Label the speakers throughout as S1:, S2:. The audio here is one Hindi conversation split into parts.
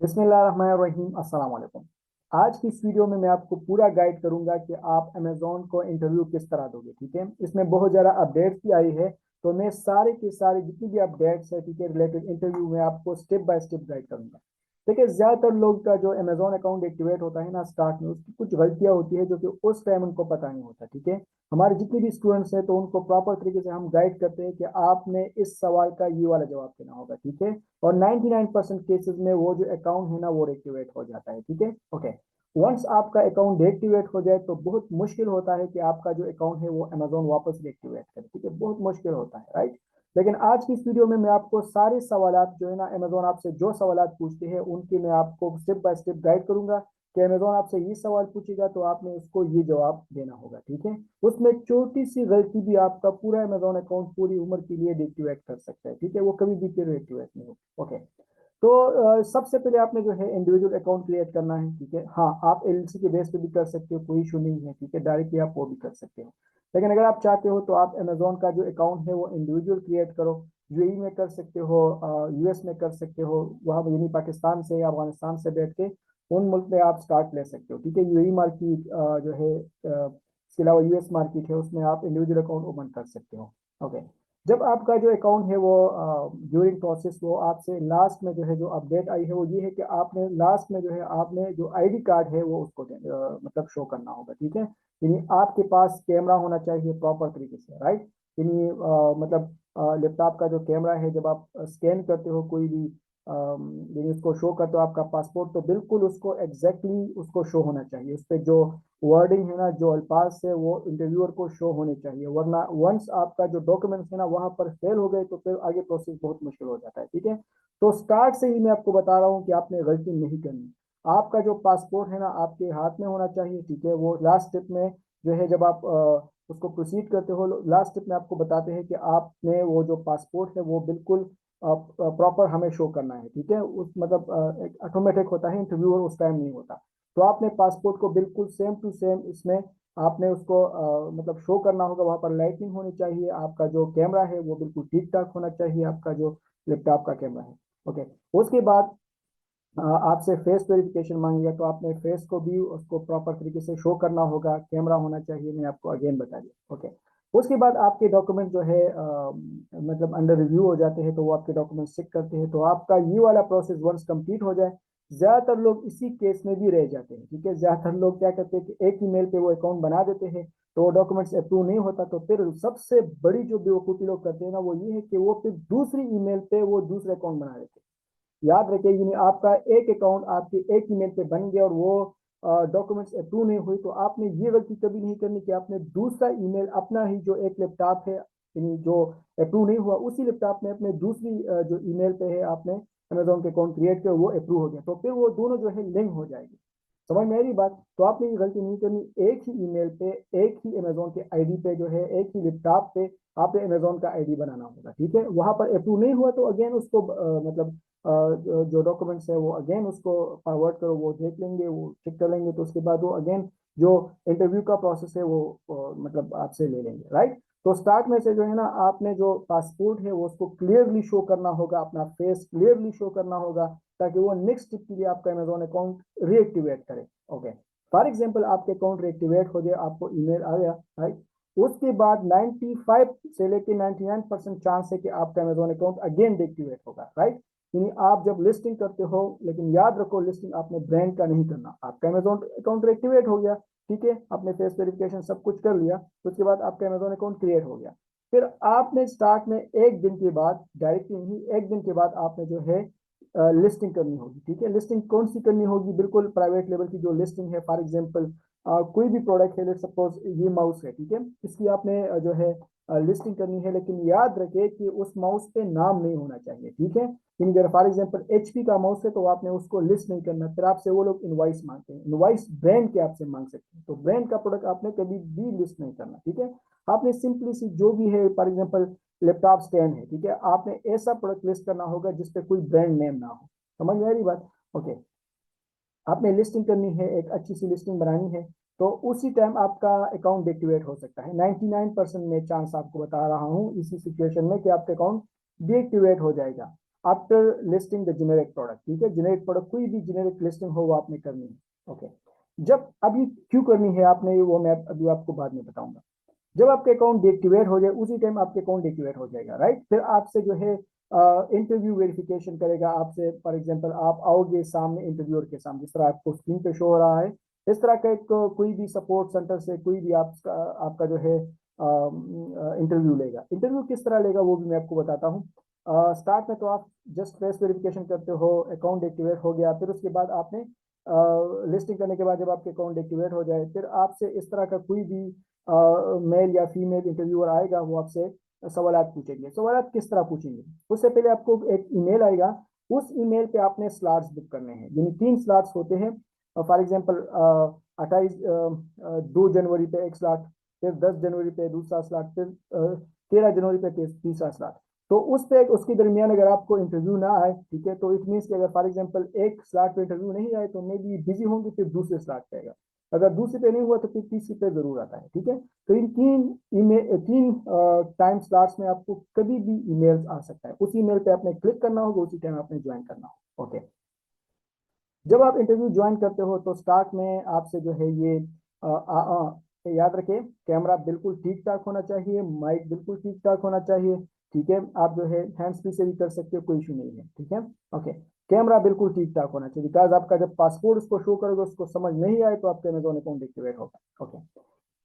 S1: बिस्मिल्लाहिर्रहमानिर्रहीम अस्सलाम वालेकुम। आज की इस वीडियो में मैं आपको पूरा गाइड करूंगा कि आप अमेजोन को इंटरव्यू किस तरह दोगे। ठीक है, इसमें बहुत ज़्यादा अपडेट्स भी आई है, तो मैं सारे के सारे जितनी भी अपडेट्स है, ठीक है, रिलेटेड इंटरव्यू में आपको स्टेप बाय स्टेप गाइड करूंगा। देखिए, ज़्यादातर लोग का जो अमेजोन अकाउंट एक्टिवेट होता है ना स्टार्ट में, उसकी कुछ गलतियां होती है जो कि उस टाइम उनको पता नहीं होता। ठीक है, हमारे जितने भी स्टूडेंट्स हैं तो उनको प्रॉपर तरीके से हम गाइड करते हैं कि आपने इस सवाल का ये वाला जवाब देना होगा। ठीक है, और 99% केसेस में वो जो अकाउंट है ना वो एक्टिवेट हो जाता है। ठीक है, ओके। वंस आपका अकाउंट एक्टिवेट हो जाए तो बहुत मुश्किल होता है कि आपका जो अकाउंट है वो अमेजोन वापस एक्टिवेट करे। ठीक है, बहुत मुश्किल होता है, राइट। लेकिन आज की इस वीडियो में मैं आपको सारे सवालात जो है ना, अमेजोन आपसे जो सवालात पूछते हैं उनकी मैं आपको स्टेप बाय स्टेप गाइड करूंगा कि अमेजोन आपसे ये सवाल पूछेगा तो आपने उसको ये जवाब देना होगा। ठीक है, उसमें छोटी सी गलती भी आपका पूरा अमेजोन अकाउंट पूरी उम्र के लिए डिएक्टिवेट कर सकता है। ठीक है, वो कभी भी फिर एक्टिवेट नहीं होगा। ओके, तो सबसे पहले आपने जो है इंडिविजुअल अकाउंट क्रिएट करना है। ठीक है, हाँ, आप एलएलसी के बेस पे भी कर सकते हो, कोई इशू नहीं है। ठीक है, डायरेक्टली आप वो भी कर सकते हो। लेकिन अगर आप चाहते हो तो आप अमेजोन का जो अकाउंट है वो इंडिविजुअल क्रिएट करो। यूएई में कर सकते हो, यूएस में कर सकते हो, वहाँ यानी पाकिस्तान से या अफगानिस्तान से बैठ के उन मुल्क में आप स्टार्ट ले सकते हो। ठीक है, यूएई मार्केट जो है, इसके अलावा यूएस मार्केट है, उसमें आप इंडिविजुअल अकाउंट ओपन कर सकते हो। ओके, जब आपका जो अकाउंट है वो ड्यूरिंग प्रोसेस वो आपसे लास्ट में जो है जो अपडेट आई है वो ये है कि आपने लास्ट में जो है आपने जो आईडी कार्ड है वो उसको मतलब शो करना होगा। ठीक है, यानी आपके पास कैमरा होना चाहिए प्रॉपर तरीके से, राइट। यानी मतलब लैपटॉप का जो कैमरा है, जब आप स्कैन करते हो कोई भी यानी उसको शो करते हो आपका पासपोर्ट, तो बिल्कुल उसको एग्जैक्टली उसको शो होना चाहिए। उस पर जो वर्डिंग है ना, जो अल्फाज है, वो इंटरव्यूअर को शो होने चाहिए, वरना वंस आपका जो डॉक्यूमेंट्स है ना वहां पर फेल हो गए तो फिर आगे प्रोसेस बहुत मुश्किल हो जाता है। ठीक है, तो स्टार्ट से ही मैं आपको बता रहा हूँ कि आपने गलती नहीं करनी। आपका जो पासपोर्ट है ना आपके हाथ में होना चाहिए। ठीक है, वो लास्ट स्टेप में जो है जब आप उसको प्रोसीड करते हो, लास्ट स्टेप में आपको बताते हैं कि आपने वो जो पासपोर्ट है वो बिल्कुल प्रॉपर हमें शो करना है। ठीक है, उस मतलब ऑटोमेटिक होता है, इंटरव्यूअर उस टाइम नहीं होता। तो आपने पासपोर्ट को बिल्कुल सेम टू सेम इसमें आपने उसको मतलब शो करना होगा। वहां पर लाइटिंग होनी चाहिए, आपका जो कैमरा है वो बिल्कुल ठीक ठाक होना चाहिए, आपका जो लैपटॉप का कैमरा है। ओके, उसके बाद आपसे फेस वेरिफिकेशन मांगेगा, तो आपने फेस को भी उसको प्रॉपर तरीके से शो करना होगा, कैमरा होना चाहिए, मैं आपको अगेन बता दिया। ओके, उसके बाद आपके डॉक्यूमेंट जो है मतलब अंडर रिव्यू हो जाते हैं, तो वो आपके डॉक्यूमेंट चेक करते हैं। तो आपका ये वाला प्रोसेस वंस कंप्लीट हो जाए, ज्यादातर लोग इसी केस में भी रह जाते हैं। ठीक है, ज्यादातर लोग क्या करते हैं कि एक ईमेल पे वो अकाउंट बना देते हैं, तो डॉक्यूमेंट्स अप्रूव नहीं होता, तो फिर सबसे बड़ी जो बेवकूफ़ी लोग करते हैं ना वो ये है कि वो फिर दूसरी ईमेल पे वो दूसरे अकाउंट बना देते हैं। याद रखिए, यानी आपका एक अकाउंट आपके एक ईमेल पे बन गया और वो डॉक्यूमेंट्स अप्रूव नहीं हुई, तो आपने ये गलती कभी नहीं करनी कि आपने दूसरा ईमेल अपना ही जो एक लैपटॉप है यानी जो अप्रूव नहीं हुआ उसी लैपटॉप में अपने दूसरी जो ईमेल पे है आपने अमेजोन के अकाउंट क्रिएट किया, वो अप्रूव हो गया, तो फिर वो दोनों जो है लिंक हो जाएगी। समझ में मेरी बात? तो आपने ये गलती नहीं करनी, एक ही ईमेल पे एक ही अमेजोन के आईडी पे जो है एक ही लैपटॉप पे आपने अमेजोन का आईडी बनाना होगा। ठीक है, वहां पर अप्रूव नहीं हुआ तो अगेन उसको मतलब जो डॉक्यूमेंट्स है वो अगेन उसको फॉरवर्ड करो, वो देख लेंगे, वो चेक कर लेंगे, तो उसके बाद वो अगेन जो इंटरव्यू का प्रोसेस है वो मतलब आपसे ले लेंगे, राइट। तो स्टार्ट में से जो है ना आपने जो पासपोर्ट है वो उसको क्लियरली शो करना होगा, अपना फेस क्लियरली शो करना होगा, ताकि वो नेक्स्ट स्टेप के लिए आपका अमेजोन अकाउंट रीएक्टिवेट करे। ओके, फॉर एग्जाम्पल आपके अकाउंट रीएक्टिवेट हो जाए, आपको ईमेल आ गया, राइट। उसके बाद 95 से लेके 99% चांस है कि आपका अमेजोन अकाउंट अगेन डीएक्टिवेट होगा, राइट। यानी आप जब लिस्टिंग करते हो, लेकिन याद रखो लिस्टिंग आपने ब्रांड का नहीं करना। आपका अमेजोन अकाउंट एक्टिवेट हो गया, ठीक है, आपने फेस वेरिफिकेशन सब कुछ कर लिया, तो उसके बाद आपका अमेजोन अकाउंट क्रिएट हो गया। फिर आपने स्टार्ट में एक दिन के बाद, डायरेक्टली नहीं, एक दिन के बाद आपने जो है लिस्टिंग करनी होगी। ठीक है, लिस्टिंग कौन सी करनी होगी? बिल्कुल प्राइवेट लेवल की जो लिस्टिंग है, फॉर एग्जांपल कोई भी प्रोडक्ट है, लेट सपोज ये माउस है, ठीक है, इसकी आपने जो है लिस्टिंग करनी है, लेकिन याद रखे कि उस माउस पे नाम नहीं होना चाहिए। ठीक है, अगर फॉर एग्जांपल एचपी का माउस है तो आपने उसको लिस्ट नहीं करना, फिर आपसे वो लोग इनवाइस मांगते हैं, इनवाइस ब्रांड के आपसे मांग सकते हैं, तो ब्रांड का प्रोडक्ट आपने कभी भी लिस्ट नहीं करना। ठीक है, आपने सिंपली सी जो भी है, फॉर एग्जांपल लैपटॉप स्टैंड है, ठीक है, आपने ऐसा प्रोडक्ट लिस्ट करना होगा जिसपे कोई ब्रांड नेम ना हो। समझ में आ रही बात? ओके, आपने लिस्टिंग करनी है, एक अच्छी सी लिस्टिंग बनानी है, तो उसी टाइम आपका अकाउंट डिएक्टिवेट हो सकता है। 99% में चांस आपको बता रहा हूँ इसी सिचुएशन में कि आपका अकाउंट डिएक्टिवेट हो जाएगा। After listing the generic product, ठीक है, जेनेरिक प्रोडक्ट कोई भी जेनेरिक लिस्टिंग हो वो आपने करनी है। ओके, जब अभी क्यों करनी है आपने वो मैं अभी आपको बाद में बताऊंगा। जब आपके अकाउंट डीएक्टिवेट हो जाए उसी टाइम आपके अकाउंट डीएक्टिवेट हो जाएगा, राइट। फिर आपसे जो है इंटरव्यू वेरिफिकेशन करेगा आपसे। फॉर एग्जांपल आप आओगे सामने इंटरव्यूअर के सामने, जिस तरह आपको स्क्रीन पे शो हो रहा है इस तरह का एक कोई भी सपोर्ट सेंटर से कोई भी आपका जो है इंटरव्यू लेगा। इंटरव्यू किस तरह लेगा वो भी मैं आपको बताता हूँ। स्टार्ट में तो आप जस्ट फेस वेरिफिकेशन करते हो, अकाउंट एक्टिवेट हो गया, फिर उसके बाद आपने लिस्टिंग करने के बाद जब आपके अकाउंट एक्टिवेट हो जाए फिर आपसे इस तरह का कोई भी मेल या फीमेल इंटरव्यूअर आएगा, वो आपसे सवाल पूछेंगे। सवाल किस तरह पूछेंगे, उससे पहले आपको एक ईमेल आएगा, उस ईमेल पे आपने स्लॉट्स बुक करने हैं, यानी 3 स्लॉट्स होते हैं। फॉर एग्जांपल 2 जनवरी पे एक स्लॉट, फिर 10 जनवरी पे दूसरा स्लॉट, फिर 13 जनवरी पे तीसरा स्लॉट। तो उस पे उसके दरमियान अगर आपको इंटरव्यू ना आए, ठीक है, तो इट मीन्स कि अगर फॉर एग्जांपल एक स्लॉट पे इंटरव्यू नहीं आए तो मे बी बिजी होंगे, फिर दूसरे स्लॉट पे आएगा। अगर दूसरे पे नहीं हुआ तो फिर तीसरे पे जरूर आता है, ठीक है। तो इन तीन टाइम स्लॉट्स में आपको कभी भी ईमेल आ सकता है, उस ईमेल पे आपने क्लिक करना होगा, उसी टाइम आपने ज्वाइन करना होगा। ओके, जब आप इंटरव्यू ज्वाइन करते हो तो स्टार्ट में आपसे जो है ये याद रखें, कैमरा बिल्कुल ठीक ठाक होना चाहिए, माइक बिल्कुल ठीक ठाक होना चाहिए, ठीक है। आप जो है हैंड्स फ्री से भी कर सकते हो, कोई इशू नहीं है, ठीक है। ओके, कैमरा बिल्कुल ठीक ठाक होना चाहिए, बिकॉज आपका जब पासपोर्ट उसको शो करोगे उसको समझ नहीं आए तो आपका अमेजोन अकाउंट एक्टिवेट होगा। ओके,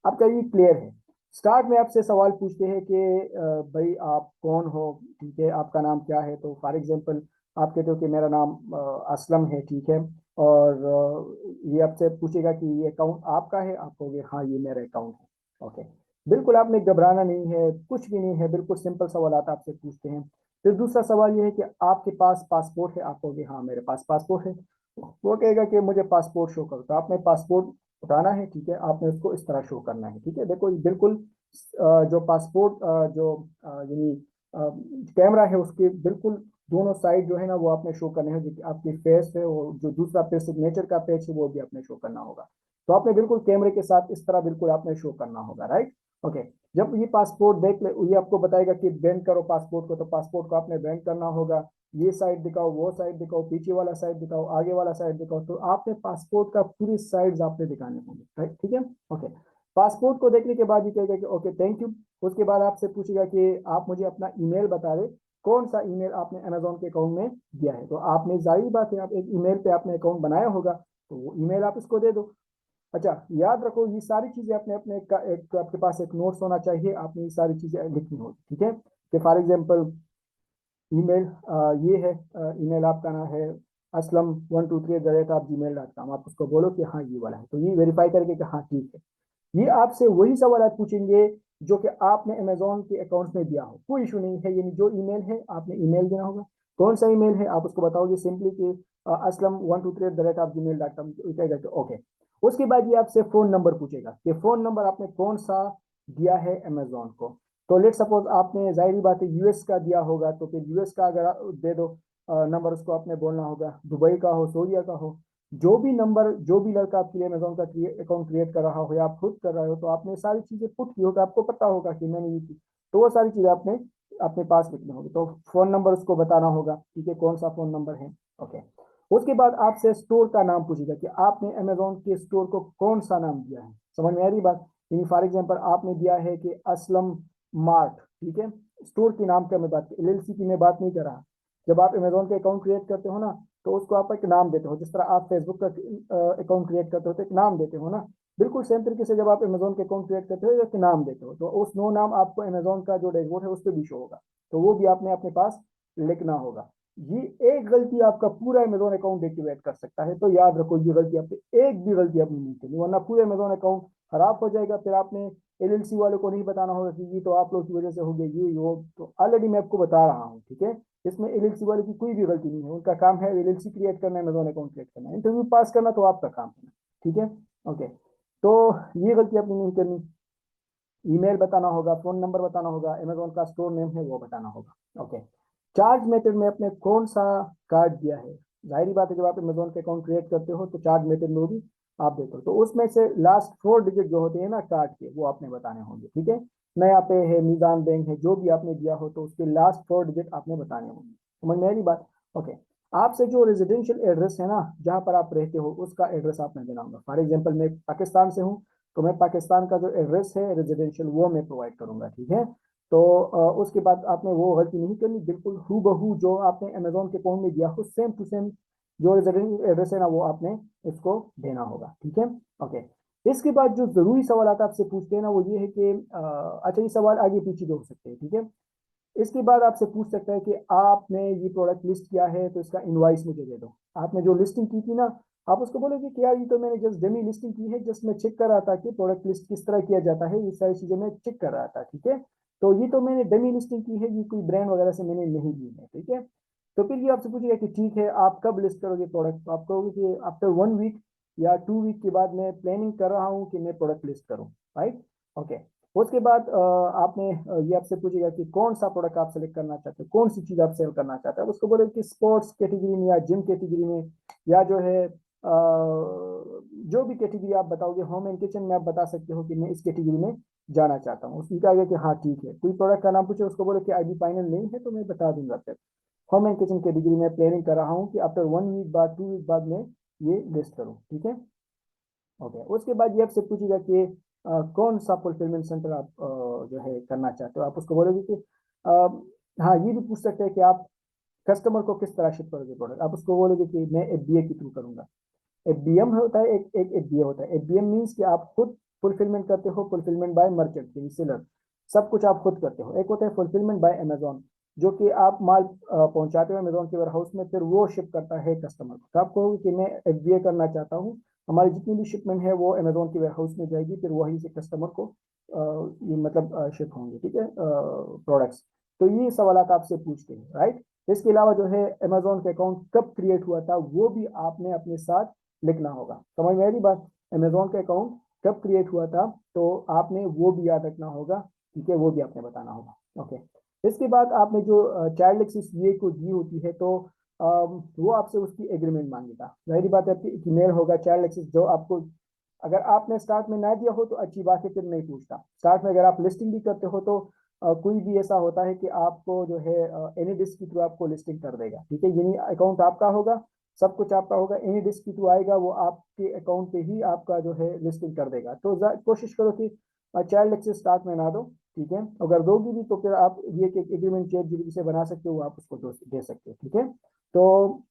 S1: आपका ये क्लियर है। स्टार्ट में आपसे सवाल पूछते हैं कि भाई आप कौन हो, ठीक है, आपका नाम क्या है। तो फॉर एग्जांपल आप कहते हो कि मेरा नाम असलम है, ठीक है, और ये आपसे पूछेगा कि ये अकाउंट आपका है, आप कहोगे हाँ ये मेरा अकाउंट है। ओके, बिल्कुल आपने घबराना नहीं है, कुछ भी नहीं है, बिल्कुल सिंपल सवाल आपसे पूछते हैं। फिर दूसरा सवाल ये है कि आपके पास पासपोर्ट है, आप कहोगे हाँ मेरे पास पासपोर्ट है। वो कहेगा कि मुझे पासपोर्ट शो करो, तो आपने पासपोर्ट उठाना है, ठीक है, आपने उसको इस तरह शो करना है, ठीक है। देखो ये बिल्कुल जो पासपोर्ट जो यानी कैमरा है उसके बिल्कुल दोनों साइड जो है ना वो आपने शो करने हैं, जो आपकी फेस है और जो दूसरा पेज सिग्नेचर का पेज है वो भी आपने शो करना होगा। तो आपने बिल्कुल कैमरे के साथ इस तरह बिल्कुल आपने शो करना होगा, राइट। ओके, जब ये पासपोर्ट देख ले, ये आपको बताएगा कि बेंड करो पासपोर्ट को, तो पासपोर्ट को आपने बेंड करना होगा। ये साइड दिखाओ, वो साइड दिखाओ, पीछे वाला साइड दिखाओ, आगे वाला साइड दिखाओ, तो आपने पासपोर्ट का पूरी साइड्स आपने दिखाने होंगे, राइट, ठीक है। ओके, पासपोर्ट को देखने के बाद ये कहेगा कि ओके थैंक यू। उसके बाद आपसे पूछेगा कि आप मुझे अपना ईमेल बता दें, कौन सा ईमेल आपने अमेजोन के अकाउंट में दिया है। तो आपने जाहिर बात है आप एक ईमेल पे आपने अकाउंट बनाया होगा, तो वो ईमेल आप इसको दे दो। अच्छा, याद रखो ये सारी चीजें अपने अपने एक आपके पास एक नोट्स होना चाहिए, आपने ये सारी चीजें लिखनी होगी, ठीक है। कि फॉर एग्जांपल ईमेल ये है, ईमेल आपका नाम है aslam123@gmail.com, आप उसको बोलो कि हाँ ये वाला है, तो ये वेरीफाई करके कि हाँ ठीक है। ये आपसे वही सवाल पूछेंगे जो कि आपने अमेजोन के अकाउंट में दिया हो, कोई इशू नहीं है। यानी जो ईमेल है आपने ईमेल देना होगा, कौन सा ईमेल है आप उसको बताओगे सिंपली कि aslam123@gmail.com, ओके। उसके बाद ये आपसे फोन नंबर पूछेगा कि फोन नंबर आपने कौन सा दिया है अमेजोन को। तो लेट सपोज आपने जाहिर बात है यूएस का दिया होगा, तो फिर यूएस का अगर दे दो नंबर, उसको आपने बोलना होगा दुबई का हो, सऊदीया का हो, जो भी नंबर, जो भी लड़का आपके लिए अमेजोन का अकाउंट क्रिएट कर रहा हो या आप खुद कर रहे हो, तो आपने सारी चीजें पुट की हो तो आपको पता होगा कि मैंने ये की, तो वो सारी चीजें आपने अपने पास लिखनी होगी। तो फोन नंबर उसको बताना होगा, ठीक है, कौन सा फोन नंबर है। ओके, उसके बाद आपसे स्टोर का नाम पूछेगा कि आपने अमेजोन के स्टोर को कौन सा नाम दिया है। समझ में आ रही बात। यानी फॉर एग्जाम्पल आपने दिया है कि असलम मार्ट, ठीक है, स्टोर के नाम का मैं बात, एलएलसी की मैं बात नहीं कर रहा। जब आप अमेजोन के अकाउंट क्रिएट करते हो ना, तो उसको आप एक नाम देते हो, जिस तरह आप फेसबुक का अकाउंट क्रिएट करते हो तो एक नाम देते हो ना, बिल्कुल सेम तरीके से जब आप अमेजोन के अकाउंट क्रिएट करते हो एक नाम देते हो, तो उस नो नाम आपको अमेजोन का जो डैशबोर्ड है उस पर भी शो होगा, तो वो भी आपने अपने पास लिखना होगा। ये एक गलती आपका पूरा अमेजोन अकाउंट एक्टिवेट कर सकता है, तो याद रखो ये गलती आपने एक भी गलती अपनी नहीं करनी, वरना पूरे अमेजोन अकाउंट खराब हो जाएगा। फिर आपने एलएलसी वालों को नहीं बताना होगा कि ये तो आप लोग की वजह से हो गया ये वो, तो ऑलरेडी मैं आपको बता रहा हूँ, ठीक है। इसमें एलएलसी वाले की कोई भी गलती नहीं है, उनका काम है एलएलसी क्रिएट करना, अमेजोन अकाउंट क्रिएट करना, इंटरव्यू पास करना तो आपका काम है, ठीक है। ओके, तो ये गलती आपने नहीं करनी। ईमेल बताना होगा, फोन नंबर बताना होगा, अमेजोन का स्टोर नेम है वो बताना होगा। ओके, चार्ज मेथड में आपने कौन सा कार्ड दिया है। जाहिर बात है जब आप अमेजोन के अकाउंट क्रिएट करते हो तो चार्ज मेथड में भी आप देते हो, तो उसमें से लास्ट 4 डिजिट जो होते हैं ना कार्ड के, वो आपने बताने होंगे, ठीक है। नया पे है, मीजान बैंक है, जो भी आपने दिया हो तो उसके लास्ट 4 डिजिट आपने बताने होंगे। समझ में आई बात? ओके, आपसे जो रेजिडेंशियल एड्रेस है ना, जहाँ पर आप रहते हो, उसका एड्रेस आपने देना होगा। फॉर एग्जांपल मैं पाकिस्तान से हूँ, तो मैं पाकिस्तान का जो एड्रेस है रेजिडेंशियल वो मैं प्रोवाइड करूंगा, ठीक है। तो उसके बाद आपने वो गलती नहीं करनी, बिल्कुल हूबहू जो आपने अमेजोन के अकाउंट में दिया हो, सेम टू सेम जो रेजिडेंशियल एड्रेस है ना, वो आपने इसको देना होगा, ठीक है। ओके, इसके बाद जो जरूरी सवाल आपसे पूछते हैं ना, वो ये है कि अच्छा, ये सवाल आगे पीछे भी हो सकते हैं, ठीक है। इसके बाद आपसे पूछ सकता है कि आपने ये प्रोडक्ट लिस्ट किया है तो इसका इनवाइस मुझे दे दो। आपने जो लिस्टिंग की थी ना, आप उसको बोलोगे कि यार ये तो मैंने जस्ट डेमी लिस्टिंग की है, जस्ट मैं चेक कर रहा था कि प्रोडक्ट लिस्ट किस तरह किया जाता है, ये सारी चीजें मैं चेक कर रहा था, ठीक है। तो ये तो मैंने डेमी लिस्टिंग की है, ये कोई ब्रांड वगैरह से मैंने नहीं ली है, ठीक है। तो फिर ये आपसे पूछेगा कि ठीक है, आप कब लिस्ट करोगे प्रोडक्ट, तो आप कहोगे कि आफ्टर 1 वीक या 2 वीक के बाद मैं प्लानिंग कर रहा हूँ कि मैं प्रोडक्ट लिस्ट करूँ, राइट। ओके, उसके बाद आपने ये आपसे पूछेगा कि कौन सा प्रोडक्ट आप सेलेक्ट करना चाहते हो, कौन सी चीज आप सेल करना चाहते हो। उसको बोले कि स्पोर्ट्स कैटेगरी में या जिम कैटेगरी में, या जो है जो भी कैटेगरी आप बताओगे, होम एंड किचन में आप बता सकते हो कि मैं इस कैटेगरी में जाना चाहता हूँ। उसने कहा कि हाँ ठीक है, कोई प्रोडक्ट का नाम पूछे, उसको बोले कि अभी फाइनल नहीं है तो मैं बता दूंगा फिर। होम एंड किचन कैटेगरी में प्लानिंग कर रहा हूँ कि आफ्टर 1 वीक बाद 2 वीक बाद में ये लिस्ट करूँ, ठीक है। ओके, उसके बाद ये आपसे पूछेगा कि कौन सा फुलफिलमेंट सेंटर आप जो है करना चाहते हो। आप उसको बोलोगे कि हाँ, ये भी पूछ सकते हैं कि आप कस्टमर को किस तरह शिप करोगे प्रोडक्ट। आप उसको बोलोगे कि मैं एफबीए के थ्रू करूंगा। एफबीएम होता है, एक एफबीए होता है। एफबीएम मीन्स कि आप खुद फुलफिलमेंट करते हो, फुलफिलमेंट बाय मर्चेंट सेलर, सब कुछ आप खुद करते हो। एक होता है फुलफिलमेंट बाय अमेजोन, जो कि आप माल पहुंचाते हो अमेजोन के वेयर हाउस में, फिर वो शिप करता है कस्टमर को। तो आप कहोगे कि मैं एफबीए करना चाहता हूँ, हमारी जितनी भी शिपमेंट है वो अमेजोन के वेयर हाउस में जाएगी, फिर वहीं से कस्टमर को ये मतलब शिप होंगे, ठीक है, प्रोडक्ट्स। तो ये सवाल आपसे पूछते हैं, राइट। इसके अलावा जो है अमेजोन का अकाउंट कब क्रिएट हुआ था, वो भी आपने अपने साथ लिखना होगा। समझ में आ रही बात? अमेजोन का अकाउंट कब क्रिएट हुआ था, तो आपने वो भी याद रखना होगा, ठीक है, वो भी आपने बताना होगा। ओके, इसके बाद आपने जो चाइल्ड एक्सेस वीए को दी होती है, तो वो आपसे उसकी एग्रीमेंट मांगेगा। जाहिर बात है, आपकी ईमेल होगा चाइल्ड एक्सेस, जो आपको, अगर आपने स्टार्ट में ना दिया हो तो अच्छी बात है, फिर नहीं पूछता। स्टार्ट में अगर आप लिस्टिंग भी करते हो तो कोई भी ऐसा होता है कि आपको जो है एनी डिस्क के थ्रू आपको लिस्टिंग कर देगा, ठीक है। यानी अकाउंट आपका होगा, सब कुछ आपका होगा, एनी डिस्क के थ्रू आएगा, वो आपके अकाउंट पे ही आपका जो है लिस्टिंग कर देगा। तो कोशिश करो कि चाइल्ड एक्सेस स्टार्ट में ना दो, ठीक है। अगर दोगी भी तो फिर आप ये एग्रीमेंट चैट जीपीटी से बना सकते हो, आप उसको दे सकते हो, ठीक है। तो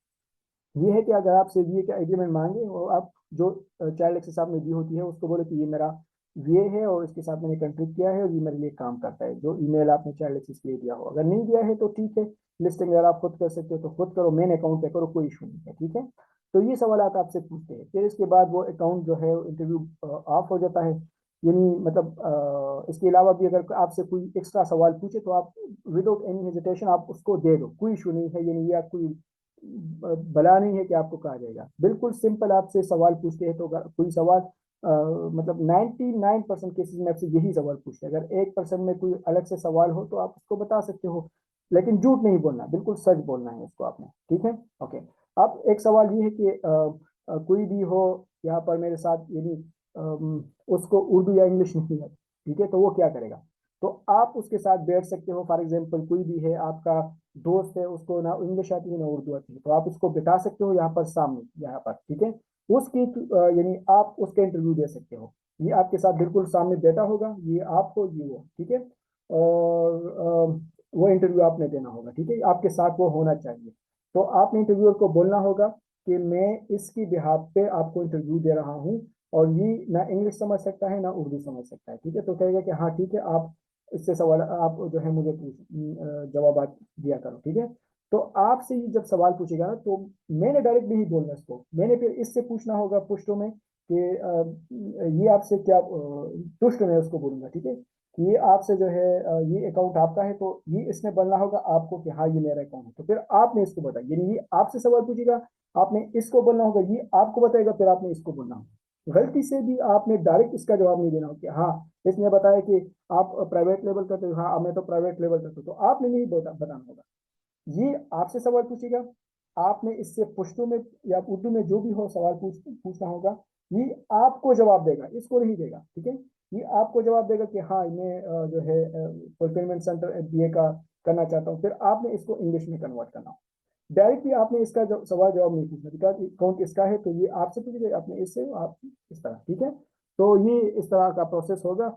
S1: ये है कि अगर आपसे ये का एग्रीमेंट मांगे और आप जो चाइल्ड एक्सेस आपने दी होती है उसको बोले कि ये मेरा ये है और इसके साथ मैंने कंट्रीट किया है और ये मेरे लिए काम करता है, जो ईमेल आपने चाइल्ड एक्सेस के लिए दिया हो। अगर नहीं दिया है तो ठीक है, लिस्टिंग अगर आप खुद कर सकते हो तो खुद करो, मेन अकाउंट पे करो, कोई इशू नहीं है, ठीक है। तो ये सवाल आपसे पूछते हैं, फिर इसके बाद वो अकाउंट जो है इंटरव्यू ऑफ हो जाता है। यानी मतलब इसके अलावा भी अगर आपसे कोई एक्स्ट्रा सवाल पूछे तो आप विदाउट एनी हेजिटेशन आप उसको दे दो, कोई इशू नहीं है। यानी ये कोई भला नहीं है कि आपको कहा जाएगा, बिल्कुल सिंपल आपसे सवाल पूछते हैं तो कोई सवाल मतलब 99% केसेस में आपसे यही सवाल पूछते हैं। अगर 1% में कोई अलग से सवाल हो तो आप उसको बता सकते हो, लेकिन झूठ नहीं बोलना, बिल्कुल सच बोलना है उसको आपने, ठीक है। ओके, अब एक सवाल ये है कि कोई भी हो यहाँ पर मेरे साथ, यानी उसको उर्दू या इंग्लिश नहीं है, ठीक है, तो वो क्या करेगा। तो आप उसके साथ बैठ सकते हो। फॉर एग्जाम्पल कोई भी है आपका दोस्त है, उसको ना इंग्लिश आती है ना उर्दू आती है, तो आप उसको बिठा सकते हो यहाँ पर सामने, यहाँ पर, ठीक है। उसकी यानी आप उसका इंटरव्यू दे सकते हो। ये आपके साथ बिल्कुल सामने बैठा होगा, ये आपको, ये वो, ठीक है। और वो इंटरव्यू आपने देना होगा, ठीक है, आपके साथ वो होना चाहिए। तो आपने इंटरव्यूअर को बोलना होगा कि मैं इसकी बिहाफ पे आपको इंटरव्यू दे रहा हूँ, और ये ना इंग्लिश समझ सकता है ना उर्दू समझ सकता है, ठीक है। तो कहेगा कि हाँ ठीक है, आप इससे सवाल आप जो है मुझे जवाब दिया करो, ठीक है। तो आपसे ये जब सवाल पूछेगा ना, तो मैंने डायरेक्ट नहीं बोलना इसको, मैंने फिर इससे पूछना होगा पुष्टो में कि ये आपसे क्या पुष्ट में उसको बोलूंगा, ठीक है। कि ये आपसे जो है ये अकाउंट आपका है, तो ये इसमें बोलना होगा आपको कि हाँ ये मेरा अकाउंट है। तो फिर आपने इसको बताया, यानी ये आपसे सवाल पूछेगा, आपने इसको बोलना होगा, ये आपको बताएगा, फिर आपने इसको बोलना होगा। गलती से भी आपने डायरेक्ट इसका जवाब नहीं देना होगा कि हाँ इसने बताया कि आप प्राइवेट लेवल करते हो, हाँ मैं तो प्राइवेट लेवल करता हूँ, तो आपने नहीं बताना होगा। ये आपसे सवाल पूछेगा, आपने इससे पुश्तो में या उर्दू में जो भी हो सवाल पूछना होगा, ये आपको जवाब देगा, इसको नहीं देगा, ठीक है। ये आपको जवाब देगा कि हाँ मैं जो है फुलफिलमेंट सेंटर एफबीए का करना चाहता हूँ, फिर आपने इसको इंग्लिश में कन्वर्ट करना हो। डायरेक्टली आपने इसका सवाल जवाब नहीं पूछना, बिकॉज अकाउंट इसका है तो ये आपसे पूछेगा, आपने इससे, आप इस तरह, ठीक है। तो ये इस तरह का प्रोसेस होगा।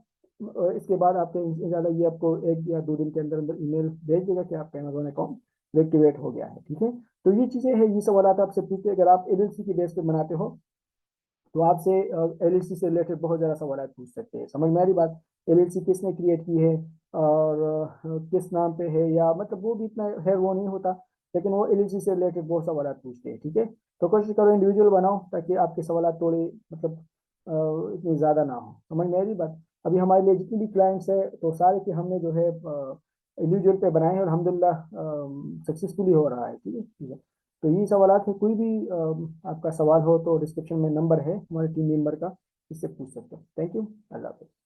S1: इसके बाद आपके इंशाल्लाह ये आपको 1 या 2 दिन के अंदर अंदर ईमेल भेज देगा कि आपका अमेजोन अकाउंट एक्टिवेट हो गया है, ठीक है। तो ये चीज़ें हैं, ये सवाल आपसे पूछते हैं। अगर आप एलएलसी की बेस पे बनाते हो तो आपसे एलएलसी से रिलेटेड बहुत ज़्यादा सवाल पूछ सकते हैं। समझ में आ रही बात? एलएलसी किसने क्रिएट की है और किस नाम पे है, या मतलब वो भी इतना है वो नहीं होता, लेकिन वो एलएलसी से रिलेटेड बहुत सवाल पूछते हैं, ठीक है। तो कोशिश करो इंडिविजुअल बनाओ ताकि आपके सवाल थोड़े मतलब इतने ज़्यादा ना हो। समझ में आ रही बात? अभी हमारे लिए जितनी भी क्लाइंट्स है तो सारे के हमने जो है इंडिविजुअल पे बनाए हैं और अल्हम्दुलिल्लाह सक्सेसफुली हो रहा है, ठीक है, ठीक है। तो ये सवाल है, कोई भी आपका सवाल हो तो डिस्क्रिप्शन में नंबर है हमारे टीम मेंबर का, इससे पूछ सकते हो। थैंक यू, अल्लाह हाफिज़।